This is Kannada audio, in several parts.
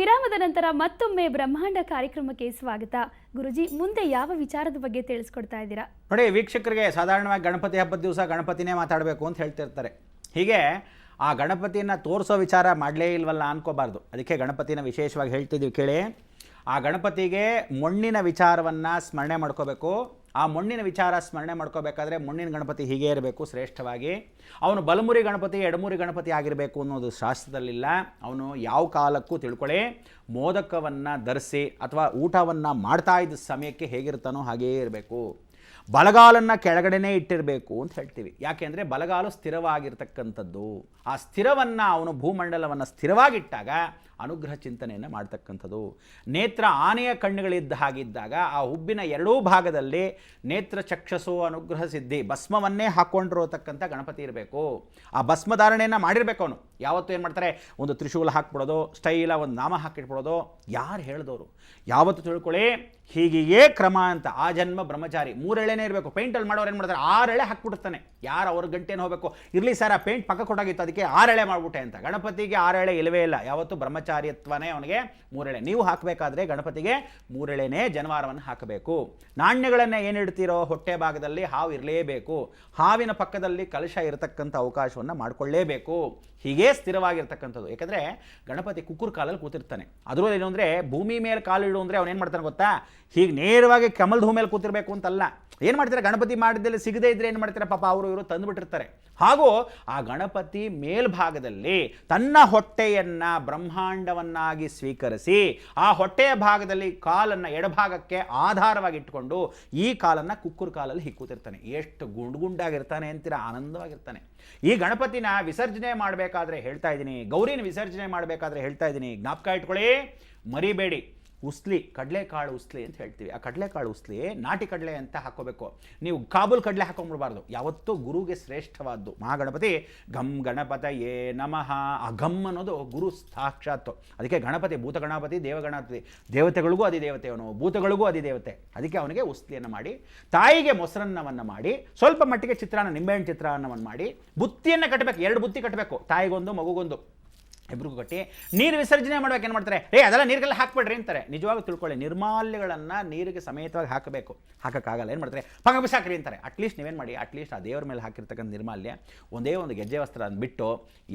ವಿರಾಮದ ನಂತರ ಮತ್ತೊಮ್ಮೆ ಬ್ರಹ್ಮಾಂಡ ಕಾರ್ಯಕ್ರಮಕ್ಕೆ ಸ್ವಾಗತ. ಗುರುಜಿ, ಮುಂದೆ ಯಾವ ವಿಚಾರದ ಬಗ್ಗೆ ತಿಳಿಸ್ಕೊಡ್ತಾ ಇದ್ದೀರಾ? ನೋಡಿ, ವೀಕ್ಷಕರಿಗೆ ಸಾಧಾರಣವಾಗಿ ಗಣಪತಿ ಹಬ್ಬದ ದಿವಸ ಗಣಪತಿನೇ ಮಾತಾಡಬೇಕು ಅಂತ ಹೇಳ್ತಿರ್ತಾರೆ. ಹೀಗೆ ಆ ಗಣಪತಿಯನ್ನು ತೋರಿಸೋ ವಿಚಾರ ಮಾಡಲೇ ಇಲ್ವಲ್ಲ ಅನ್ಕೋಬಾರ್ದು. ಅದಕ್ಕೆ ಗಣಪತಿನ ವಿಶೇಷವಾಗಿ ಹೇಳ್ತಿದ್ದೀವಿ ಕೇಳಿ. ಆ ಗಣಪತಿಗೆ ಮಣ್ಣಿನ ವಿಚಾರವನ್ನು ಸ್ಮರಣೆ ಮಾಡ್ಕೋಬೇಕು. ಆ ಮಣ್ಣಿನ ವಿಚಾರ ಸ್ಮರಣೆ ಮಾಡ್ಕೋಬೇಕಾದ್ರೆ ಮಣ್ಣಿನ ಗಣಪತಿ ಹೀಗೆ ಇರಬೇಕು ಶ್ರೇಷ್ಠವಾಗಿ. ಅವನು ಬಲಮುರಿ ಗಣಪತಿ ಎಡಮುರಿ ಗಣಪತಿ ಆಗಿರಬೇಕು ಅನ್ನೋದು ಶಾಸ್ತ್ರದಲ್ಲಿಲ್ಲ. ಅವನು ಯಾವ ಕಾಲಕ್ಕೂ ತಿಳ್ಕೊಳ್ಳಿ, ಮೋದಕವನ್ನು ಧರಿಸಿ ಅಥವಾ ಊಟವನ್ನು ಮಾಡ್ತಾ ಇದ್ದ ಸಮಯಕ್ಕೆ ಹೇಗಿರ್ತಾನೋ ಹಾಗೇ ಇರಬೇಕು. ಬಲಗಾಲನ್ನು ಕೆಳಗಡೆನೇ ಇಟ್ಟಿರಬೇಕು ಅಂತ ಹೇಳ್ತೀವಿ. ಯಾಕೆಂದರೆ ಬಲಗಾಲು ಸ್ಥಿರವಾಗಿರ್ತಕ್ಕಂಥದ್ದು. ಆ ಸ್ಥಿರವನ್ನು ಅವನು ಭೂಮಂಡಲವನ್ನು ಸ್ಥಿರವಾಗಿಟ್ಟಾಗ ಅನುಗ್ರಹ ಚಿಂತನೆಯನ್ನು ಮಾಡ್ತಕ್ಕಂಥದ್ದು. ನೇತ್ರ ಆನೆಯ ಕಣ್ಣುಗಳಿದ್ದ ಹಾಗಿದ್ದಾಗ ಆ ಹುಬ್ಬಿನ ಎರಡೂ ಭಾಗದಲ್ಲಿ ನೇತ್ರ ಚಕ್ಷಸು ಅನುಗ್ರಹ ಸಿದ್ಧಿ ಭಸ್ಮವನ್ನೇ ಹಾಕ್ಕೊಂಡಿರತಕ್ಕಂಥ ಗಣಪತಿ ಇರಬೇಕು. ಆ ಭಸ್ಮಧಾರಣೆಯನ್ನು ಮಾಡಿರಬೇಕು. ಅವನು ಯಾವತ್ತೂ ಏನು ಮಾಡ್ತಾರೆ, ಒಂದು ತ್ರಿಶೂಲ ಹಾಕ್ಬಿಡೋದು, ಸ್ಟೈಲ ಒಂದು ನಾಮ ಹಾಕಿಟ್ಬಿಡೋದು. ಯಾರು ಹೇಳಿದವರು? ಯಾವತ್ತು ತಿಳ್ಕೊಳ್ಳಿ, ಹೀಗೆಯೇ ಕ್ರಮ ಅಂತ. ಆ ಜನ್ಮ ಬ್ರಹ್ಮಚಾರಿ 3 ಎಳೆನೇ ಇರಬೇಕು. ಪೇಂಟಲ್ಲಿ ಮಾಡೋರು ಏನು ಮಾಡ್ತಾರೆ, 6 ಎಳೆ ಹಾಕ್ಬಿಡ್ತಾನೆ. ಯಾರು ಅವ್ರ ಗಂಟೆನ ಹೋಗಬೇಕು, ಇರಲಿ ಸರ್ ಆ ಪೇಂಟ್ ಪಕ್ಕ ಕೊಟ್ಟಾಗಿತ್ತು ಅದಕ್ಕೆ 6 ಎಳೆ ಮಾಡಿಬಿಟ್ಟೆ ಅಂತ. ಗಣಪತಿಗೆ 6 ಎಳೆ ಇಲ್ಲವೇ ಇಲ್ಲ. ಯಾವತ್ತು ಬ್ರಹ್ಮಚಾರಿತ್ವನೇ ಅವನಿಗೆ 3 ಎಳೆ. ನೀವು ಹಾಕಬೇಕಾದ್ರೆ ಗಣಪತಿಗೆ 3 ಎಳೆನೇ ಜನವಾರವನ್ನು ಹಾಕಬೇಕು. ನಾಣ್ಯಗಳನ್ನೇ ಏನಿಡ್ತೀರೋ ಹೊಟ್ಟೆ ಭಾಗದಲ್ಲಿ ಹಾವು ಇರಲೇಬೇಕು. ಹಾವಿನ ಪಕ್ಕದಲ್ಲಿ ಕಲಶ ಇರತಕ್ಕಂಥ ಅವಕಾಶವನ್ನು ಮಾಡಿಕೊಳ್ಳೇಬೇಕು. ಹೀಗೇ ಸ್ಥಿರವಾಗಿರ್ತಕ್ಕಂಥದ್ದು. ಯಾಕಂದರೆ ಗಣಪತಿ ಕುಕ್ಕುರ್ ಕಾಲಲ್ಲಿ ಕೂತಿರ್ತಾನೆ. ಅದರಲ್ಲಿ ಏನು ಅಂದರೆ, ಭೂಮಿ ಮೇಲೆ ಕಾಲು ಇಡು ಅಂದರೆ ಅವನೇನು ಮಾಡ್ತಾನೆ ಗೊತ್ತಾ, ಹೀಗೆ ನೇರವಾಗಿ ಕಮಲದ ಹೂ ಮೇಲೆ ಕೂತಿರ್ಬೇಕು ಅಂತಲ್ಲ. ಏನು ಮಾಡ್ತಾರೆ, ಗಣಪತಿ ಮಾಡಿದಲ್ಲಿ ಸಿಗದೇ ಇದ್ರೆ ಏನು ಮಾಡ್ತಾರೆ, ಪಾಪ ಅವರು ಇವರು ತಂದುಬಿಟ್ಟಿರ್ತಾರೆ. ಹಾಗೂ ಆ ಗಣಪತಿ ಮೇಲ್ಭಾಗದಲ್ಲಿ ತನ್ನ ಹೊಟ್ಟೆಯನ್ನು ಬ್ರಹ್ಮಾಂಡವನ್ನಾಗಿ ಸ್ವೀಕರಿಸಿ ಆ ಹೊಟ್ಟೆಯ ಭಾಗದಲ್ಲಿ ಕಾಲನ್ನು ಎಡಭಾಗಕ್ಕೆ ಆಧಾರವಾಗಿ ಇಟ್ಕೊಂಡು ಈ ಕಾಲನ್ನು ಕುಕ್ಕುರ್ ಕಾಲಲ್ಲಿ ಹೀಗೆ ಕೂತಿರ್ತಾನೆ. ಎಷ್ಟು ಗುಂಡಾಗಿರ್ತಾನೆ ಅಂತೀರ, ಆನಂದವಾಗಿರ್ತಾನೆ. ಈ ಗಣಪತಿನ ವಿಸರ್ಜನೆ ಮಾಡಬೇಕಾದ್ರೆ ಹೇಳ್ತಾ ಇದ್ದೀನಿ, ಗೌರಿನ ವಿಸರ್ಜನೆ ಮಾಡಬೇಕಾದ್ರೆ ಹೇಳ್ತಾ ಇದ್ದೀನಿ, ಜ್ಞಾಪಕ ಇಟ್ಕೊಳ್ಳಿ, ಮರಿಬೇಡಿ. ಉಸ್ಲಿ, ಕಡಲೆಕಾಳು ಉಸ್ಲಿ ಅಂತ ಹೇಳ್ತೀವಿ. ಆ ಕಡಲೆಕಾಳು ಉಸ್ಲಿ ನಾಟಿ ಕಡಲೆ ಅಂತ ಹಾಕೋಬೇಕು. ನೀವು ಕಾಬೂಲ್ ಕಡಲೆ ಹಾಕೊಂಡ್ಬಿಡಬಾರ್ದು. ಯಾವತ್ತೂ ಗುರುಗೆ ಶ್ರೇಷ್ಠವಾದ್ದು. ಮಹಾಗಣಪತಿ ಗಮ್ ಗಣಪತಯೇ ನಮಃ. ಆ ಗಮ್ ಅನ್ನೋದು ಗುರು ಸಾಕ್ಷಾತ್ತು. ಅದಕ್ಕೆ ಗಣಪತಿ ಭೂತ ಗಣಪತಿ ದೇವಗಣಪತಿ, ದೇವತೆಗಳಿಗೂ ಅಧಿದೇವತೆಯವನು, ಭೂತಗಳಿಗೂ ಅಧಿದೇವತೆ. ಅದಕ್ಕೆ ಅವನಿಗೆ ಉಸ್ಲಿಯನ್ನು ಮಾಡಿ, ತಾಯಿಗೆ ಮೊಸರನ್ನವನ್ನು ಮಾಡಿ, ಸ್ವಲ್ಪ ಮಟ್ಟಿಗೆ ಚಿತ್ರಾನ್ನ, ನಿಂಬೆಹಣ್ಣು ಚಿತ್ರಾನ್ನವನ್ನು ಮಾಡಿ, ಬುತ್ತಿಯನ್ನು ಕಟ್ಟಬೇಕು. 2 ಬುತ್ತಿ ಕಟ್ಟಬೇಕು, ತಾಯಿಗೊಂದು ಮಗುಗೊಂದು, ಇಬ್ರಿಗೂ ಕಟ್ಟಿ ನೀರು ವಿಸರ್ಜನೆ ಮಾಡ್ಬೇಕು. ಏನು ಮಾಡ್ತಾರೆ, ಅದೆಲ್ಲ ನೀರಿಗೆಲ್ಲ ಹಾಕ್ಬಿಡ್ರಿ ಅಂತಾರೆ. ನಿಜವಾಗಿ ತಿಳ್ಕೊಳ್ಳಿ, ನಿರ್ಮಾಲ್ಯಗಳನ್ನು ನೀರಿಗೆ ಸಮೇತವಾಗಿ ಹಾಕಬೇಕು. ಹಾಕೋಕ್ಕಾಗಲ್ಲ. ಏನು ಮಾಡ್ತಾರೆ, ಪಕ್ಕ ಬಿಸಾಕ್ರಿ ಅಂತಾರೆ. ಅಟ್ಲೀಸ್ಟ್ ನೀವೇನು ಮಾಡಿ, ಅಟ್ಲೀಸ್ಟ್ ಆ ದೇವ್ರ ಮೇಲೆ ಹಾಕಿರ್ತಕ್ಕಂಥ ನಿರ್ಮಾಲ್ಯ ಒಂದೇ ಒಂದು ಗೆಜ್ಜೆ ವಸ್ತ್ರ ಬಿಟ್ಟು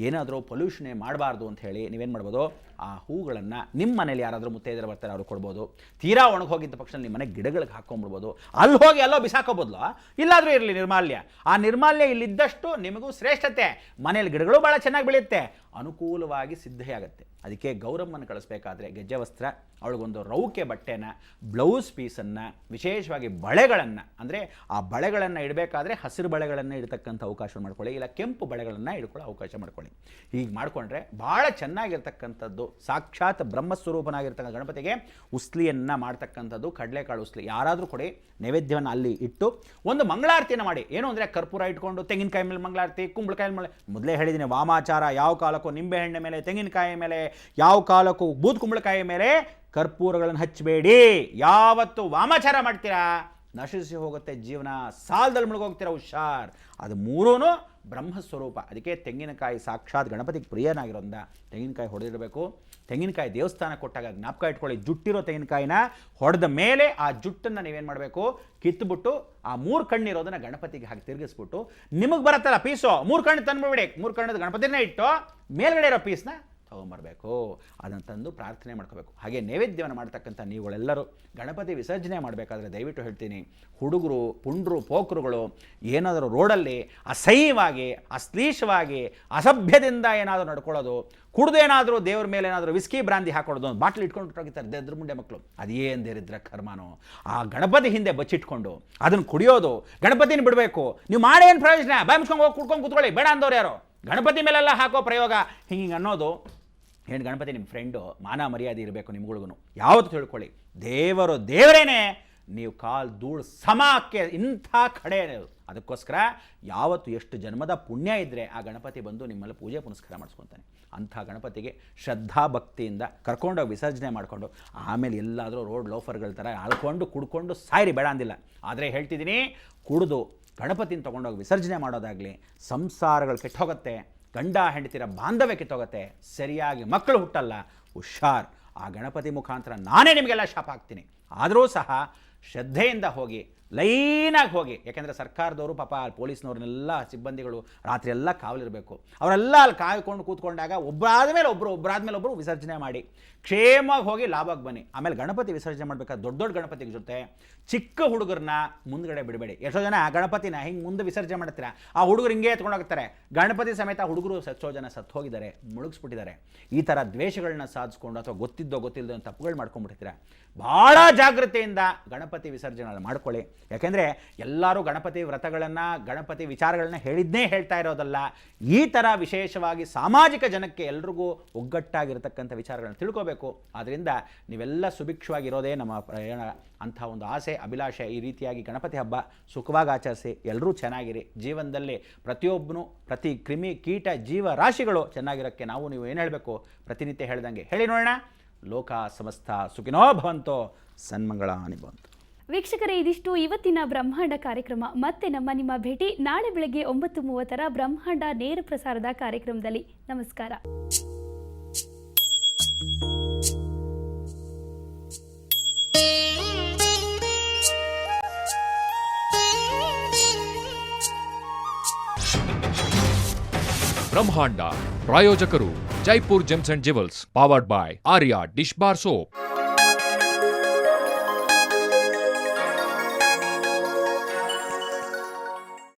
ಏನಾದರೂ ಪೊಲ್ಯೂಷನೇ ಮಾಡಬಾರ್ದು ಅಂತ ಹೇಳಿ ನೀವೇನು ಮಾಡ್ಬೋದು, ಆ ಹೂಗಳನ್ನು ನಿಮ್ಮ ಮನೇಲಿ ಯಾರಾದರೂ ಮುತ್ತೈದೆಯರು ಬರ್ತಾರೆ ಅವ್ರಿಗೆ ಕೊಡ್ಬೋದು. ತೀರಾ ಒಣಗೋಗಿದ್ದ ಪಕ್ಷ ನಿಮ್ಮ ಮನೆ ಗಿಡಗಳಿಗೆ ಹಾಕ್ಕೊಂಡ್ಬಿಡ್ಬೋದು. ಅಲ್ಲಿ ಹೋಗಿ ಎಲ್ಲೋ ಬಿಸಾಕೋಬೋದ್ಲು, ಇಲ್ಲಾದರೂ ಇರಲಿ ನಿರ್ಮಾಲ್ಯ. ಆ ನಿರ್ಮಾಲ್ಯ ಇಲ್ಲಿದ್ದಷ್ಟು ನಿಮಗೂ ಶ್ರೇಷ್ಠತೆ. ಮನೇಲಿ ಗಿಡಗಳು ಭಾಳ ಚೆನ್ನಾಗಿ ಬೆಳೆಯುತ್ತೆ, ಅನುಕೂಲವಾಗಿ ಸಿದ್ಧಿಯಾಗುತ್ತೆ. ಅದಕ್ಕೆ ಗೌರಮ್ಮನ್ನು ಕಳಿಸ್ಬೇಕಾದ್ರೆ ಗೆಜ್ಜೆ ವಸ್ತ್ರ, ಅವಳಿಗೊಂದು ರೌಕೆ ಬಟ್ಟೆನ, ಬ್ಲೌಸ್ ಪೀಸನ್ನು, ವಿಶೇಷವಾಗಿ ಬಳೆಗಳನ್ನು, ಅಂದರೆ ಆ ಬಳೆಗಳನ್ನು ಇಡಬೇಕಾದ್ರೆ ಹಸಿರು ಬಳೆಗಳನ್ನು ಇಡತಕ್ಕಂಥ ಅವಕಾಶ ಮಾಡ್ಕೊಳ್ಳಿ, ಇಲ್ಲ ಕೆಂಪು ಬಳೆಗಳನ್ನು ಇಡ್ಕೊಳ್ಳೋ ಅವಕಾಶ ಮಾಡ್ಕೊಳ್ಳಿ. ಹೀಗೆ ಮಾಡಿಕೊಂಡ್ರೆ ಭಾಳ ಚೆನ್ನಾಗಿರ್ತಕ್ಕಂಥದ್ದು. ಸಾಕ್ಷಾತ್ ಬ್ರಹ್ಮಸ್ವರೂಪನಾಗಿರ್ತಕ್ಕಂಥ ಗಣಪತಿಗೆ ಉಸ್ಲಿಯನ್ನು ಮಾಡ್ತಕ್ಕಂಥದ್ದು, ಕಡಲೆಕಾಳು ಉಸ್ಲಿ. ಯಾರಾದರೂ ಕೊಡಿ, ನೈವೇದ್ಯವನ್ನು ಅಲ್ಲಿ ಇಟ್ಟು ಒಂದು ಮಂಗಳಾರತಿಯನ್ನು ಮಾಡಿ. ಏನು ಅಂದರೆ, ಕರ್ಪೂರ ಇಟ್ಕೊಂಡು ತೆಂಗಿನಕಾಯಿ ಮೇಲೆ ಮಂಗಳಾರತಿ, ಕುಂಬಳಕಾಯಿ ಮೇಲೆ. ಮೊದಲೇ ಹೇಳಿದ್ದೀನಿ, ವಾಮಾಚಾರ ಯಾವ ಕಾಲಕ್ಕೂ ನಿಂಬೆಹಣ್ಣೆ ಮೇಲೆ, ತೆಂಗಿನಕಾಯಿ ಮೇಲೆ, ಯಾವ ಕಾಲಕ್ಕೂ ಬೂದ್ ಕುಂಬಳಕಾಯಿ ಮೇಲೆ ಕರ್ಪೂರಗಳನ್ನು ಹಚ್ಚಬೇಡಿ. ಯಾವತ್ತು ವಾಮಾಚಾರ ಮಾಡ್ತೀರಾ ನಶಿಸಿ ಹೋಗುತ್ತೆ ಜೀವನ, ಸಾಲದಲ್ಲಿ ಮುಳುಗೋಗ್ತೀರಾ, ಹುಷಾರ್. ಅದು ಮೂರೂ ಬ್ರಹ್ಮಸ್ವರೂಪ. ಅದಕ್ಕೆ ತೆಂಗಿನಕಾಯಿ ಸಾಕ್ಷಾತ್ ಗಣಪತಿಗೆ ಪ್ರಿಯನಾಗಿರೋದ್ರಿಂದ ತೆಂಗಿನಕಾಯಿ ಹೊಡೆದಿಡಬೇಕು. ತೆಂಗಿನಕಾಯಿ ದೇವಸ್ಥಾನ ಕೊಟ್ಟಾಗ ಜ್ಞಾಪಕ ಇಟ್ಕೊಳ್ಳಿ, ಜುಟ್ಟಿರೋ ತೆಂಗಿನಕಾಯಿನ ಹೊಡೆದ ಮೇಲೆ ಆ ಜುಟ್ಟನ್ನು ನೀವೇನು ಮಾಡಬೇಕು, ಕಿತ್ತುಬಿಟ್ಟು ಆ 3 ಕಣ್ಣಿರೋದನ್ನು ಗಣಪತಿಗೆ ಹಾಕಿ ತಿರುಗಿಸ್ಬಿಟ್ಟು, ನಿಮಗೆ ಬರುತ್ತಲ್ಲ ಪೀಸು, 3 ಕಣ್ಣು ತಂದುಬಿಡಿ. 3 ಕಣ್ಣದ ಗಣಪತಿನೇ ಇಟ್ಟು ಮೇಲ್ಗಡೆ ಇರೋ ಪೀಸ್ನ ತೊಗೊಂಬರ್ಬೇಕು. ಅದನ್ನು ತಂದು ಪ್ರಾರ್ಥನೆ ಮಾಡ್ಕೋಬೇಕು. ಹಾಗೆ ನೈವೇದ್ಯವನ್ನು ಮಾಡ್ತಕ್ಕಂಥ ನೀವುಗಳೆಲ್ಲರೂ ಗಣಪತಿ ವಿಸರ್ಜನೆ ಮಾಡಬೇಕಾದ್ರೆ ದಯವಿಟ್ಟು ಹೇಳ್ತೀನಿ, ಹುಡುಗರು, ಪುಂಡ್ರು, ಪೋಕರುಗಳು ಏನಾದರೂ ರೋಡಲ್ಲಿ ಅಸಹ್ಯವಾಗಿ, ಅಶ್ಲೀಷವಾಗಿ, ಅಸಭ್ಯದಿಂದ ಏನಾದರೂ ನಡ್ಕೊಳ್ಳೋದು, ಕುಡ್ದೇನಾದರೂ ದೇವ್ರ ಮೇಲೆ ಏನಾದರೂ ವಿಸ್ಕಿ ಬ್ರಾಂದಿ ಹಾಕೊಳ್ಳೋದು, ಒಂದು ಬಾಟ್ಲು ಇಟ್ಕೊಂಡು ಹೋಗಿರ್ತಾರೆ ದೆದ್ರ ಮುಂಡೆ ಮಕ್ಕಳು. ಅದೇಂದಿರಿದ್ರ ಕರ್ಮನೋ. ಆ ಗಣಪತಿ ಹಿಂದೆ ಬಚ್ಚಿಟ್ಕೊಂಡು ಅದನ್ನು ಕುಡಿಯೋದು, ಗಣಪತಿನ ಬಿಡಬೇಕು. ನೀವು ಮಾಡೇನು ಪ್ರಯೋಜನ, ಬಾಯಿ ಮುಚ್ಕೊಂಡು ಹೋಗಿ ಕುಡ್ಕೊಂಡು ಕೂತ್ಕೊಳ್ಳಿ, ಬೇಡ ಅಂದವ್ರು ಯಾರು. ಗಣಪತಿ ಮೇಲೆಲ್ಲ ಹಾಕೋ ಪ್ರಯೋಗ ಹಿಂಗೆ ಅನ್ನೋದು ಏನು, ಗಣಪತಿ ನಿಮ್ಮ ಫ್ರೆಂಡು, ಮಾನ ಮರ್ಯಾದೆ ಇರಬೇಕು ನಿಮ್ಗಳಿಗೂ. ಯಾವತ್ತು ತಿಳ್ಕೊಳ್ಳಿ, ದೇವರು ದೇವರೇನೆ, ನೀವು ಕಾಲು ಧೂಳು ಸಮಕ್ಕೆ ಇಂಥ ಕಡೆ. ಅದಕ್ಕೋಸ್ಕರ ಯಾವತ್ತು ಎಷ್ಟು ಜನ್ಮದ ಪುಣ್ಯ ಇದ್ದರೆ ಆ ಗಣಪತಿ ಬಂದು ನಿಮ್ಮಲ್ಲಿ ಪೂಜೆ ಪುನಸ್ಕಾರ ಮಾಡಿಸ್ಕೊತಾನೆ. ಅಂಥ ಗಣಪತಿಗೆ ಶ್ರದ್ಧಾ ಭಕ್ತಿಯಿಂದ ಕರ್ಕೊಂಡೋಗಿ ವಿಸರ್ಜನೆ ಮಾಡಿಕೊಂಡು ಆಮೇಲೆ ಎಲ್ಲಾದರೂ ರೋಡ್ ಲೋಫರ್ಗಳ ಥರ ಅಳ್ಕೊಂಡು ಕುಡ್ಕೊಂಡು ಸಾಯ್ರಿ, ಬೇಡ ಅಂದಿಲ್ಲ. ಆದರೆ ಹೇಳ್ತಿದ್ದೀನಿ, ಕುಡಿದು ಗಣಪತಿನ ತೊಗೊಂಡೋಗಿ ವಿಸರ್ಜನೆ ಮಾಡೋದಾಗಲಿ, ಸಂಸಾರಗಳು ಕೆಟ್ಟೋಗುತ್ತೆ, ಗಂಡ ಹೆಂಡತಿರ ಬಾಂಧವ್ಯ ಕಿತ್ತೋಗುತ್ತೆ, ಸರಿಯಾಗಿ ಮಕ್ಕಳು ಹುಟ್ಟಲ್ಲ, ಹುಷಾರ್. ಆ ಗಣಪತಿ ಮುಖಾಂತರ ನಾನೇ ನಿಮಗೆಲ್ಲ ಶಾಪ ಹಾಕ್ತೀನಿ. ಆದರೂ ಸಹ ಶ್ರದ್ಧೆಯಿಂದ ಹೋಗಿ, ಲೈನಾಗಿ ಹೋಗಿ. ಯಾಕೆಂದರೆ ಸರ್ಕಾರದವರು ಪಾಪ ಪೊಲೀಸ್ನವ್ರನ್ನೆಲ್ಲ ಸಿಬ್ಬಂದಿಗಳು ರಾತ್ರಿ ಎಲ್ಲ ಕಾವಲಿರಬೇಕು. ಅವರೆಲ್ಲ ಅಲ್ಲಿ ಕಾಯ್ಕೊಂಡು ಕೂತ್ಕೊಂಡಾಗ ಒಬ್ಬರಾದ್ಮೇಲೆ ಒಬ್ಬರು ವಿಸರ್ಜನೆ ಮಾಡಿ ಕ್ಷೇಮವಾಗಿ ಹೋಗಿ ಲಾಭಕ್ಕೆ ಬನ್ನಿ. ಆಮೇಲೆ ಗಣಪತಿ ವಿಸರ್ಜನೆ ಮಾಡಬೇಕಾದ್ರೆ ದೊಡ್ಡ ದೊಡ್ಡ ಗಣಪತಿ ಜೊತೆ ಚಿಕ್ಕ ಹುಡುಗರನ್ನ ಮುಂದ್ಗಡೆ ಬಿಡಬೇಡಿ. ಎಷ್ಟೋ ಜನ ಗಣಪತಿನ ಹಿಂಗೆ ಮುಂದೆ ವಿಸರ್ಜನೆ ಮಾಡ್ತೀರಾ, ಆ ಹುಡುಗರು ಹಿಂಗೆ ಎತ್ಕೊಂಡು ಹೋಗ್ತಾರೆ. ಗಣಪತಿ ಸಮೇತ ಹುಡುಗರು ಎಷ್ಟೋ ಜನ ಸತ್ತು ಹೋಗಿದ್ದಾರೆ, ಮುಳುಗಿಸ್ಬಿಟ್ಟಿದ್ದಾರೆ. ಈ ಥರ ದ್ವೇಷಗಳನ್ನ ಸಾಧಿಸ್ಕೊಂಡು ಅಥವಾ ಗೊತ್ತಿಲ್ಲದೋ ತಪ್ಪುಗಳು ಮಾಡ್ಕೊಂಡ್ಬಿಡ್ತೀರಾ. ಭಾಳ ಜಾಗೃತೆಯಿಂದ ಗಣಪತಿ ವಿಸರ್ಜನೆ ಮಾಡ್ಕೊಳ್ಳಿ. ಯಾಕೆಂದರೆ ಎಲ್ಲರೂ ಗಣಪತಿ ವ್ರತಗಳನ್ನು, ಗಣಪತಿ ವಿಚಾರಗಳನ್ನ ಹೇಳಿದ್ದೇ ಹೇಳ್ತಾ ಇರೋದಲ್ಲ. ಈ ಥರ ವಿಶೇಷವಾಗಿ ಸಾಮಾಜಿಕ ಜನಕ್ಕೆ ಎಲ್ರಿಗೂ ಒಗ್ಗಟ್ಟಾಗಿರ್ತಕ್ಕಂಥ ವಿಚಾರಗಳನ್ನ ತಿಳ್ಕೋಬೇಕು. ಆದ್ದರಿಂದ ನೀವೆಲ್ಲ ಸುಭಿಕ್ಷವಾಗಿರೋದೇ ನಮ್ಮ ಪ್ರಯಾಣ ಅಂಥ ಒಂದು ಆಸೆ, ಅಭಿಲಾಷೆ. ಈ ರೀತಿಯಾಗಿ ಗಣಪತಿ ಹಬ್ಬ ಸುಖವಾಗಿ ಆಚರಿಸಿ, ಎಲ್ಲರೂ ಚೆನ್ನಾಗಿರಿ. ಜೀವನದಲ್ಲಿ ಪ್ರತಿಯೊಬ್ಬನು, ಪ್ರತಿ ಕ್ರಿಮಿ ಕೀಟ ಜೀವರಾಶಿಗಳು ಚೆನ್ನಾಗಿರೋಕ್ಕೆ ನೀವು ಏನು ಹೇಳಬೇಕು, ಪ್ರತಿನಿತ್ಯ ಹೇಳ್ದಂಗೆ ಹೇಳಿ ನೋಡೋಣ. ಲೋಕ ಸಮಸ್ತ ಸುಖಿನೋ ಭವಂತೋ, ಸನ್ಮಂಗಳಾನಿ ಭವಂತು. ವೀಕ್ಷಕರೇ, ಇದಿಷ್ಟು ಇವತ್ತಿನ ಬ್ರಹ್ಮಾಂಡ ಕಾರ್ಯಕ್ರಮ. ಮತ್ತೆ ನಿಮ್ಮ ಭೇಟಿ ನಾಳೆ ಬೆಳಗ್ಗೆ 9:30 ಬ್ರಹ್ಮಾಂಡ ನೇರ ಪ್ರಸಾರದ ಕಾರ್ಯಕ್ರಮದಲ್ಲಿ. ನಮಸ್ಕಾರ. ಬ್ರಹ್ಮಾಂಡ ಪ್ರಾಯೋಜಕರು Jaipur gems and jewels, powered by Arya dish bar soap.